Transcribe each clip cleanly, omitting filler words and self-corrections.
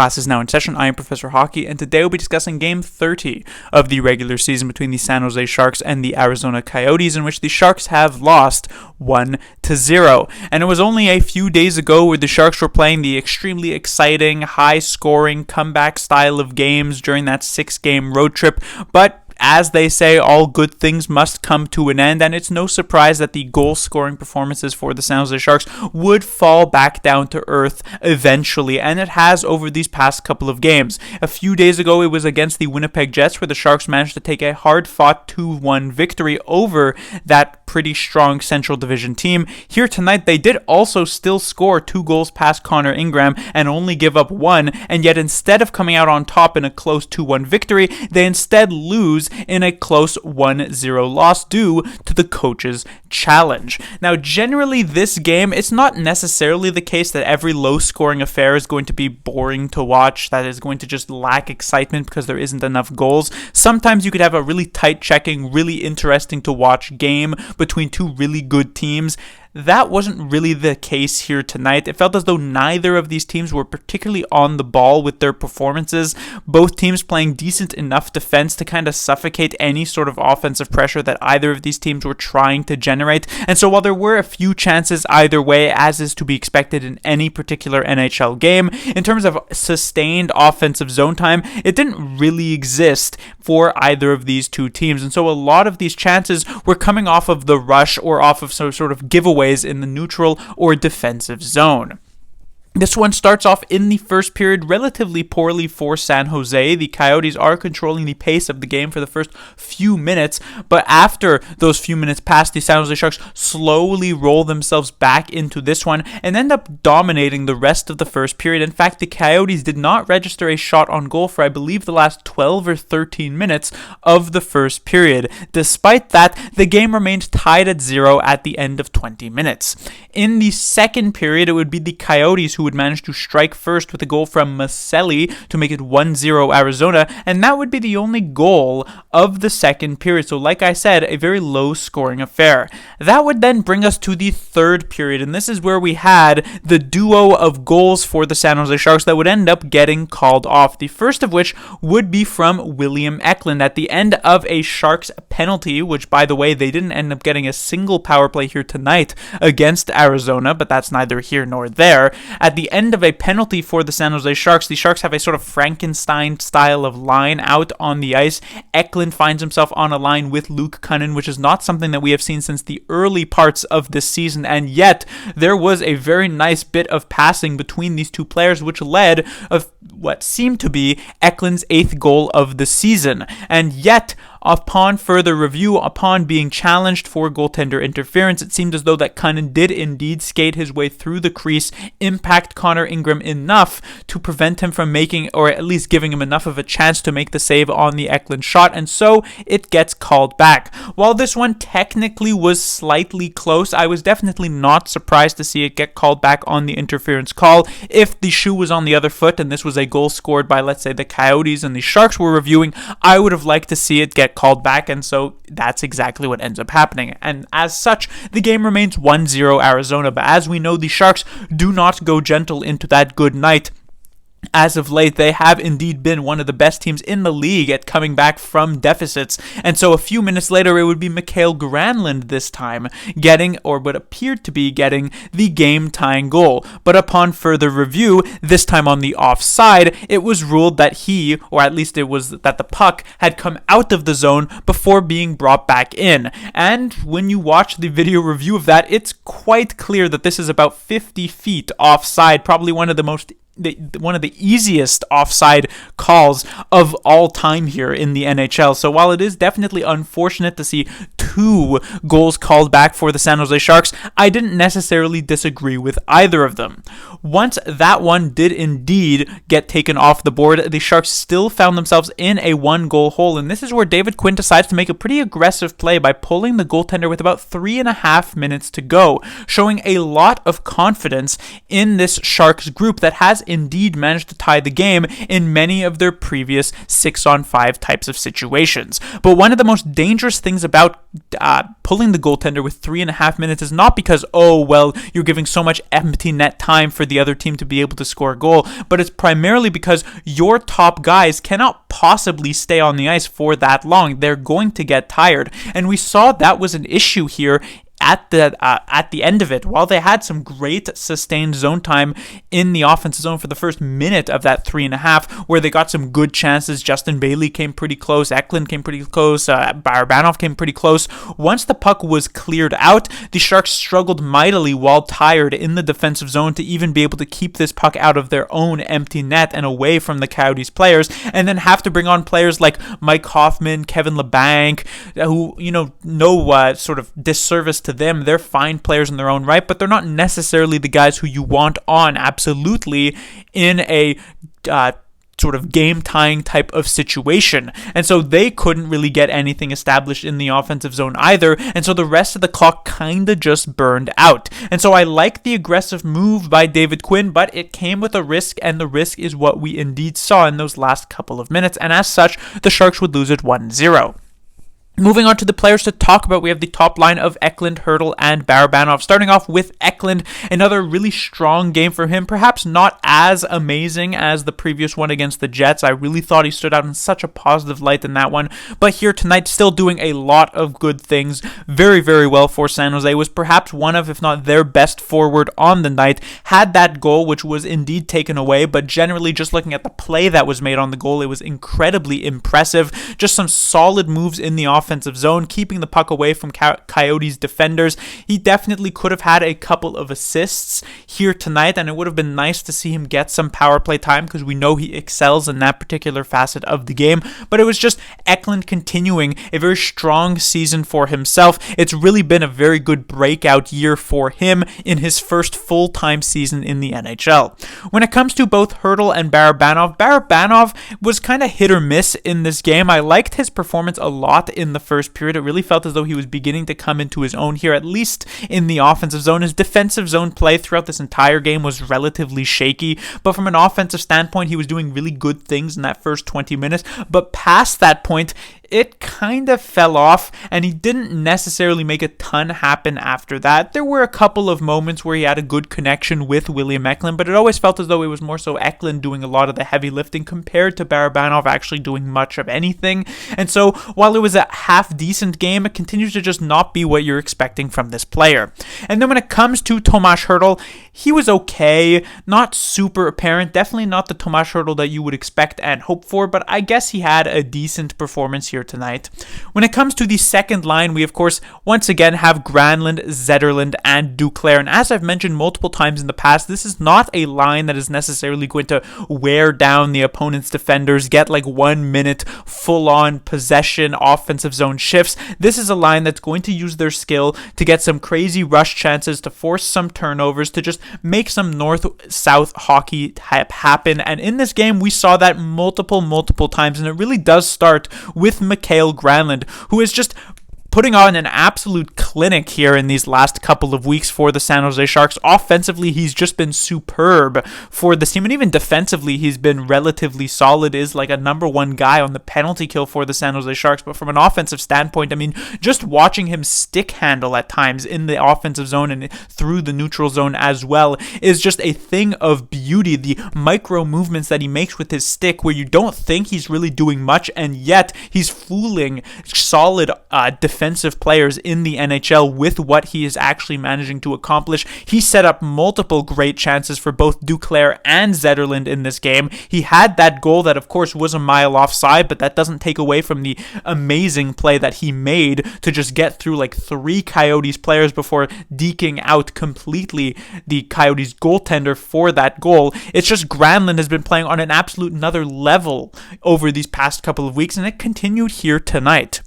Class is now in session. I am Professor Hockey, and today we'll be discussing Game 30 of the regular season between the San Jose Sharks and the Arizona Coyotes, in which the Sharks have lost 1-0. And it was only a few days ago where the Sharks were playing the extremely exciting, high-scoring, comeback style of games during that 6-game road trip, but as they say, all good things must come to an end, and it's no surprise that the goal-scoring performances for the San Jose Sharks would fall back down to earth eventually, and it has over these past couple of games. A few days ago, it was against the Winnipeg Jets, where the Sharks managed to take a hard-fought 2-1 victory over that pretty strong Central Division team. Here tonight, they did also still score 2 goals past Connor Ingram and only give up 1, and yet instead of coming out on top in a close 2-1 victory, they instead lose in a close 1-0 loss due to the coach's challenge. Now, generally this game, it's not necessarily the case that every low-scoring affair is going to be boring to watch, that is going to just lack excitement because there isn't enough goals. Sometimes you could have a really tight-checking, really interesting to watch game between two really good teams. That wasn't really the case here tonight. It felt as though neither of these teams were particularly on the ball with their performances. Both teams playing decent enough defense to kind of suffocate any sort of offensive pressure that either of these teams were trying to generate. And so while there were a few chances either way, as is to be expected in any particular NHL game, in terms of sustained offensive zone time, it didn't really exist for either of these two teams. And so a lot of these chances were coming off of the rush or off of some sort of giveaway in the neutral or defensive zone. This one starts off in the first period relatively poorly for San Jose. The Coyotes are controlling the pace of the game for the first few minutes, but after those few minutes pass, the San Jose Sharks slowly roll themselves back into this one and end up dominating the rest of the first period. In fact, the Coyotes did not register a shot on goal for, I believe, the last 12 or 13 minutes of the first period. Despite that, the game remained tied at 0 at the end of 20 minutes. In the second period, it would be the Coyotes who would manage to strike first with a goal from Maselli to make it 1-0 Arizona, and that would be the only goal of the second period. So like I said, a very low scoring affair. That would then bring us to the third period, and this is where we had the duo of goals for the San Jose Sharks that would end up getting called off. The first of which would be from William Eklund at the end of a Sharks penalty, which by the way, they didn't end up getting a single power play here tonight against Arizona, but that's neither here nor there. At the end of a penalty for the San Jose Sharks, the Sharks have a sort of Frankenstein style of line out on the ice. Eklund finds himself on a line with Luke Kunin, which is not something that we have seen since the early parts of this season, and yet there was a very nice bit of passing between these two players, which led of what seemed to be Eklund's 8th goal of the season. And yet, upon further review, upon being challenged for goaltender interference, it seemed as though that Kunin did indeed skate his way through the crease, impact Connor Ingram enough to prevent him from making, or at least giving him enough of a chance to make the save on the Eklund shot, and so it gets called back. While this one technically was slightly close, I was definitely not surprised to see it get called back on the interference call. If the shoe was on the other foot and this was a goal scored by, let's say, the Coyotes and the Sharks were reviewing, I would have liked to see it get called back, and so that's exactly what ends up happening. And as such, the game remains 1-0 Arizona, but as we know, the Sharks do not go gentle into that good night. As of late, they have indeed been one of the best teams in the league at coming back from deficits, and so a few minutes later it would be Mikael Granlund this time getting, or what appeared to be getting, the game-tying goal. But upon further review, this time on the offside, it was ruled that he, or at least it was that the puck, had come out of the zone before being brought back in. And when you watch the video review of that, it's quite clear that this is about 50 feet offside, probably one of the easiest offside calls of all time here in the NHL. So while it is definitely unfortunate to see 2 goals called back for the San Jose Sharks, I didn't necessarily disagree with either of them. Once that one did indeed get taken off the board, the Sharks still found themselves in a 1-goal hole, and this is where David Quinn decides to make a pretty aggressive play by pulling the goaltender with about 3.5 minutes to go, showing a lot of confidence in this Sharks group that has indeed managed to tie the game in many of their previous 6-on-5 types of situations. But one of the most dangerous things about pulling the goaltender with 3.5 minutes is not because, you're giving so much empty net time for the other team to be able to score a goal, but it's primarily because your top guys cannot possibly stay on the ice for that long. They're going to get tired. And we saw that was an issue here at the end of it. While they had some great sustained zone time in the offensive zone for the first minute of that 3.5, where they got some good chances. Justin Bailey came pretty close. Eklund came pretty close. Barabanov came pretty close. Once the puck was cleared out, the Sharks struggled mightily while tired in the defensive zone to even be able to keep this puck out of their own empty net and away from the Coyotes players, and then have to bring on players like Mike Hoffman, Kevin LeBanc, who, no sort of disservice to them. They're fine players in their own right, but they're not necessarily the guys who you want on absolutely in a sort of game-tying type of situation. And so they couldn't really get anything established in the offensive zone either, and so the rest of the clock kind of just burned out. And so I like the aggressive move by David Quinn, but it came with a risk, and the risk is what we indeed saw in those last couple of minutes, and as such, the Sharks would lose it 1-0. Moving on to the players to talk about, we have the top line of Eklund, Hertl, and Barabanov. Starting off with Eklund, another really strong game for him, perhaps not as amazing as the previous one against the Jets. I really thought he stood out in such a positive light in that one, but here tonight, still doing a lot of good things. Very, very well for San Jose. Was perhaps one of, if not their best forward on the night. Had that goal, which was indeed taken away, but generally just looking at the play that was made on the goal, it was incredibly impressive. Just some solid moves in the offensive zone, keeping the puck away from Coyotes defenders. He definitely could have had a couple of assists here tonight, and it would have been nice to see him get some power play time because we know he excels in that particular facet of the game. But it was just Eklund continuing a very strong season for himself. It's really been a very good breakout year for him in his first full-time season in the NHL. When it comes to both Hertl and Barabanov was kind of hit or miss in this game. I liked his performance a lot in the first period. It really felt as though he was beginning to come into his own here, at least in the offensive zone. His defensive zone play throughout this entire game was relatively shaky, but from an offensive standpoint, he was doing really good things in that first 20 minutes. But past that point, it kind of fell off, and he didn't necessarily make a ton happen after that. There were a couple of moments where he had a good connection with William Eklund, but it always felt as though it was more so Eklund doing a lot of the heavy lifting compared to Barabanov actually doing much of anything. And so while it was a half-decent game, it continues to just not be what you're expecting from this player. And then when it comes to Tomas Hertl, he was okay, not super apparent, definitely not the Tomas Hertl that you would expect and hope for, but I guess he had a decent performance here tonight. When it comes to the second line, we of course once again have Granlund, Zetterlund, and Duclair, and as I've mentioned multiple times in the past, this is not a line that is necessarily going to wear down the opponent's defenders, get like 1 minute full-on possession offensive zone shifts. This is a line that's going to use their skill to get some crazy rush chances, to force some turnovers, to just make some north-south hockey happen, and in this game we saw that multiple times, and it really does start with Mikael Granlund, who is just putting on an absolute clinic here in these last couple of weeks for the San Jose Sharks. Offensively, he's just been superb for the team, and even defensively, he's been relatively solid, is like a number one guy on the penalty kill for the San Jose Sharks. But from an offensive standpoint, I mean, just watching him stick handle at times in the offensive zone and through the neutral zone as well is just a thing of beauty. The micro movements that he makes with his stick, where you don't think he's really doing much, and yet he's fooling solid defensive players in the NHL with what he is actually managing to accomplish. He set up multiple great chances for both Duclair and Zetterlund in this game. He had that goal that of course was a mile offside, but that doesn't take away from the amazing play that he made to just get through like 3 Coyotes players before deking out completely the Coyotes goaltender for that goal. It's just Granlund has been playing on an absolute another level over these past couple of weeks, and it continued here tonight.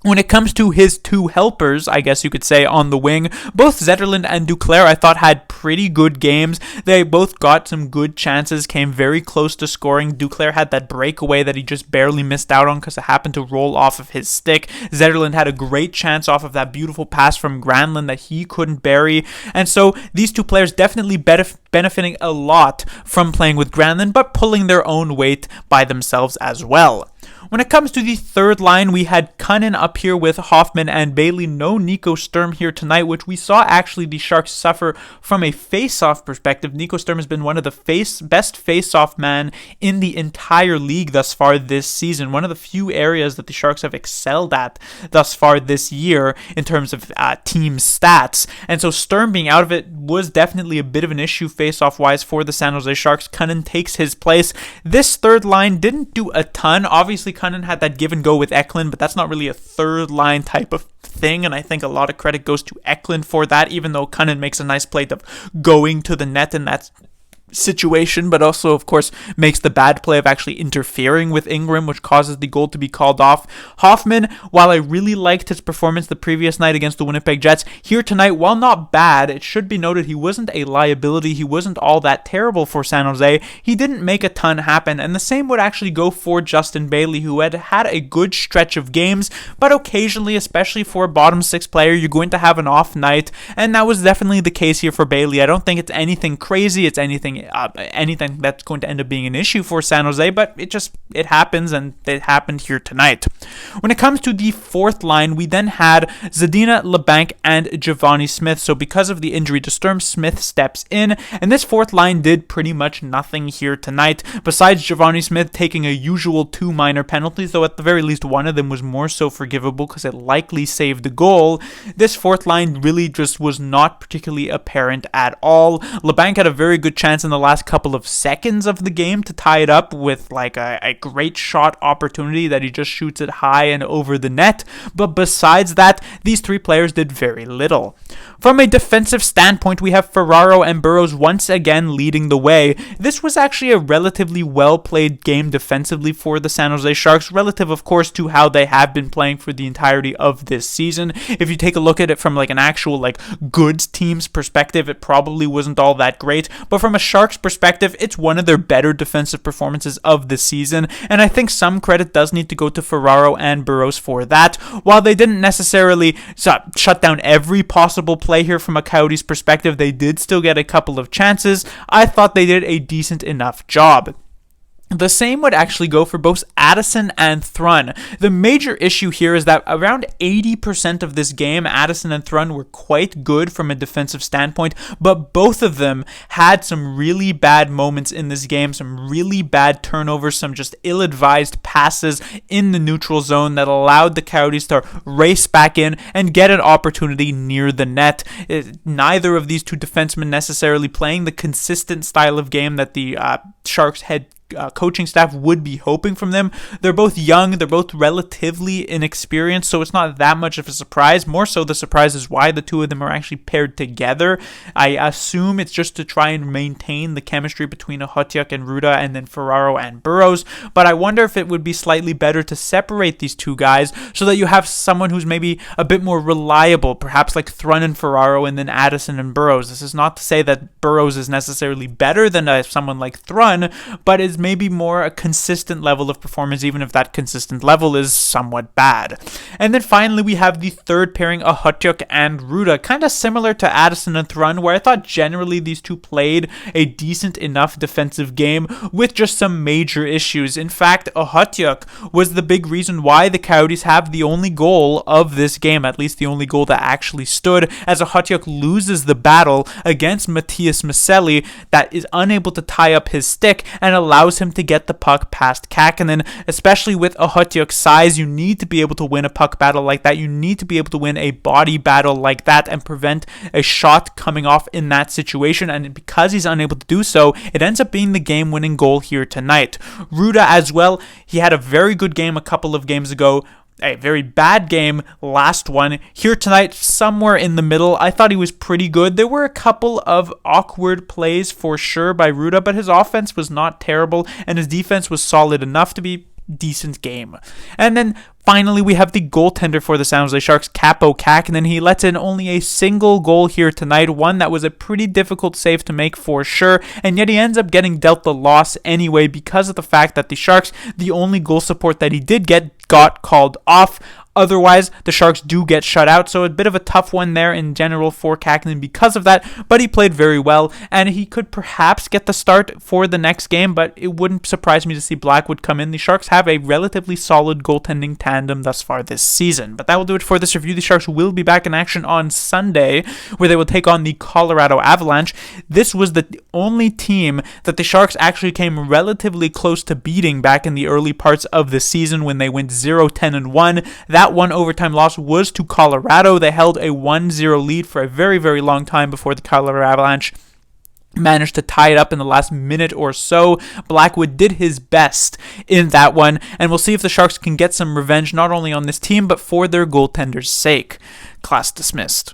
When it comes to his two helpers, I guess you could say, on the wing, both Zetterlund and Duclair I thought had pretty good games. They both got some good chances, came very close to scoring. Duclair had that breakaway that he just barely missed out on because it happened to roll off of his stick. Zetterlund had a great chance off of that beautiful pass from Granlund that he couldn't bury. And so these two players definitely benefiting a lot from playing with Granlund, but pulling their own weight by themselves as well. When it comes to the third line, we had Cunnin up here with Hoffman and Bailey. No Nico Sturm here tonight, which we saw actually the Sharks suffer from a face-off perspective. Nico Sturm has been one of the best face-off man in the entire league thus far this season. One of the few areas that the Sharks have excelled at thus far this year in terms of team stats. And so Sturm being out of it was definitely a bit of an issue face-off-wise for the San Jose Sharks. Cunnin takes his place. This third line didn't do a ton. Obviously, Cunnin had that give and go with Eklund, but that's not really a third line type of thing, and I think a lot of credit goes to Eklund for that, even though Cunnin makes a nice play of going to the net in that situation, but also of course makes the bad play of actually interfering with Ingram, which causes the goal to be called off. Hoffman, while I really liked his performance the previous night against the Winnipeg Jets, here tonight, while not bad, it should be noted he wasn't a liability. He wasn't all that terrible for San Jose. He didn't make a ton happen, and the same would actually go for Justin Bailey, who had a good stretch of games, but occasionally, especially for a bottom six player, you're going to have an off night, and that was definitely the case here for Bailey. I don't think it's anything crazy, it's anything that's going to end up being an issue for San Jose, but it happens, and it happened here tonight. When it comes to the fourth line, we then had Zadina, LeBanc, and Giovanni Smith. So because of the injury to Sturm, Smith steps in, and this fourth line did pretty much nothing here tonight, besides Giovanni Smith taking a usual 2 minor penalties, though at the very least one of them was more so forgivable because it likely saved the goal. This fourth line really just was not particularly apparent at all. LeBanc had a very good chance in the last couple of seconds of the game to tie it up with like a great shot opportunity that he just shoots it high and over the net, but besides that, these three players did very little. From a defensive standpoint, we have Ferraro and Burrows once again leading the way. This was actually a relatively well-played game defensively for the San Jose Sharks, relative of course to how they have been playing for the entirety of this season. If you take a look at it from like an actual good team's perspective, it probably wasn't all that great, but from a Sharks perspective, it's one of their better defensive performances of the season, and I think some credit does need to go to Ferraro and Burrows for that. While they didn't necessarily shut down every possible play here from a Coyotes perspective, they did still get a couple of chances. I thought they did a decent enough job. The same would actually go for both Addison and Thrun. The major issue here is that around 80% of this game, Addison and Thrun were quite good from a defensive standpoint, but both of them had some really bad moments in this game, some really bad turnovers, some just ill-advised passes in the neutral zone that allowed the Coyotes to race back in and get an opportunity near the net. Neither of these two defensemen necessarily playing the consistent style of game that the Sharks had coaching staff would be hoping from them. They're both young, they're both relatively inexperienced, so it's not that much of a surprise. More so, the surprise is why the two of them are actually paired together. I assume it's just to try and maintain the chemistry between Ahotiuk and Ruda, and then Ferraro and Burrows, but I wonder if it would be slightly better to separate these two guys so that you have someone who's maybe a bit more reliable, perhaps like Thrun and Ferraro and then Addison and Burrows. This is not to say that Burrows is necessarily better than someone like Thrun, but is maybe more a consistent level of performance, even if that consistent level is somewhat bad. And then finally, we have the third pairing, Ahotiuk and Ruda, kind of similar to Addison and Thrun, where I thought generally these two played a decent enough defensive game with just some major issues. In fact, Ahotiuk was the big reason why the Coyotes have the only goal of this game, at least the only goal that actually stood, as Ahotiuk loses the battle against Matthias Maselli, that is unable to tie up his stick and allows him to get the puck past Kakkonen. Especially with Ahotiuk's size, you need to be able to win a puck battle like that. You need to be able to win a body battle like that and prevent a shot coming off in that situation, and because he's unable to do so, it ends up being the game-winning goal here tonight. Ruda as well, he had a very good game a couple of games ago, a very bad game last one. Here tonight, somewhere in the middle. I thought he was pretty good. There were a couple of awkward plays for sure by Ruda, but his offense was not terrible and his defense was solid enough to be decent game. And then finally, we have the goaltender for the San Jose Sharks, Capo Kakinen. He lets in only a single goal here tonight, one that was a pretty difficult save to make for sure, and yet he ends up getting dealt the loss anyway because of the fact that the Sharks, the only goal support that he did get, got called off. Otherwise, the Sharks do get shut out, so a bit of a tough one there in general for Kakinen because of that, but he played very well, and he could perhaps get the start for the next game, but it wouldn't surprise me to see Blackwood come in. The Sharks have a relatively solid goaltending tandem thus far this season. But that will do it for this review. The Sharks will be back in action on Sunday, where they will take on the Colorado Avalanche. This was the only team that the Sharks actually came relatively close to beating back in the early parts of the season when they went 0-10-1. That one overtime loss was to Colorado. They held a 1-0 lead for a very, very long time before the Colorado Avalanche managed to tie it up in the last minute or so. Blackwood did his best in that one, and we'll see if the Sharks can get some revenge not only on this team, but for their goaltender's sake. Class dismissed.